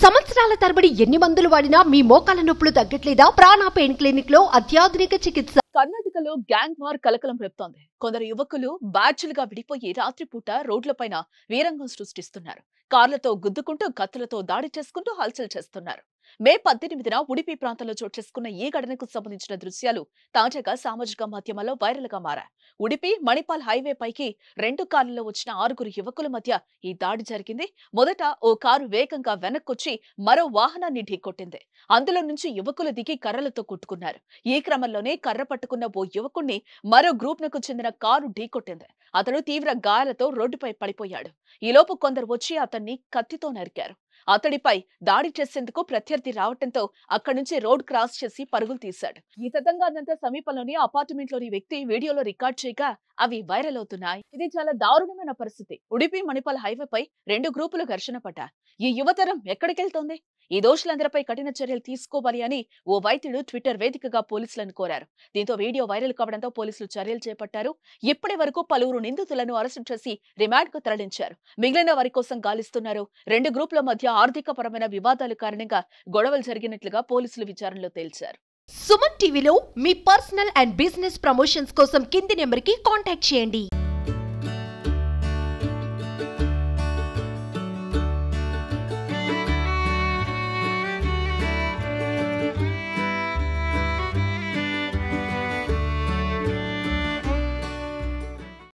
సంవత్సరాల తరబడి ఎన్ని మందులు వాడినా మీ మోకాల నొప్పులు తగ్గట్లేదా? ప్రాణ పెయిన్ క్లినిక్ లో అత్యాధునిక చికిత్స. కర్ణాటకలో గ్యాంగ్ వార్ కలకలం రేపుతోంది. కొందరు యువకులు బ్యాచ్లుగా విడిపోయి రాత్రిపూట రోడ్లపైన వీరంగం సృష్టిస్తున్నారు. కార్లతో గుద్దుకుంటూ, కత్తులతో దాడి చేసుకుంటూ హల్చల్ చేస్తున్నారు. మే 18న ఉడిపి ప్రాంతంలో చోటు చేసుకున్న ఈ ఘటనకు సంబంధించిన దృశ్యాలు తాజాగా సామాజిక మాధ్యమాల్లో వైరల్ గా మారాయి. ఉడిపి మణిపాల్ హైవే పైకి 2 కార్లలో వచ్చిన 6 యువకుల మధ్య ఈ దాడి జరిగింది. మొదట ఓ కారు వేగంగా వెనక్కొచ్చి మరో వాహనాన్ని ఢీకొట్టింది. అందులో నుంచి యువకులు దిగి కర్రలతో కొట్టుకున్నారు. ఈ క్రమంలోనే కర్ర పట్టుకున్న ఓ యువకుణ్ణి మరో గ్రూప్ నకు చెందిన కారు ఢీకొట్టింది. అతడు తీవ్ర గాయాలతో రోడ్డుపై పడిపోయాడు. ఈలోపు కొందరు వచ్చి అతన్ని కత్తితో నరికారు. అతడిపై దాడి చేసేందుకు ప్రత్యర్థి రావటంతో అక్కడి నుంచి రోడ్ క్రాస్ చేసి పరుగులు తీశాడు. ఈ తతంగాన్నంతా సమీపంలోని అపార్ట్మెంట్లోని వ్యక్తి వీడియోలో రికార్డ్ చేయగా అవి వైరల్ అవుతున్నాయి. ఇది చాలా దారుణమైన పరిస్థితి. ఉడిపి మణిపాల్ హైవేపై 2 గ్రూపులు ఘర్షణ పడ్డాయి. ఈ యువతరం ఎక్కడికెళ్తోంది? ఈ దోషులందరిపై కఠిన చర్యలు తీసుకోవాలి అని ఓ వైద్యుడు ట్విట్టర్ వేదికగా పోలీసులను కోరారు. దీంతో వీడియో వైరల్ కావడంతో పోలీసులు చర్యలు చేపట్టారు. ఇప్పటి వరకు పలువురు నిందితులను అరెస్టు చేసి రిమాండ్ కు తరలించారు. మిగిలిన వారి కోసం గాలిస్తున్నారు. 2 గ్రూపుల మధ్య ఆర్థిక పరమైన వివాదాల కారణంగా గొడవలు జరిగినట్లుగా పోలీసులు విచారణలో తేల్చారు. సుమన్ టీవీలో మీ పర్సనల్ అండ్ బిజినెస్ ప్రమోషన్స్ కోసం కింది నెంబర్కి కాంటాక్ట్ చేయండి.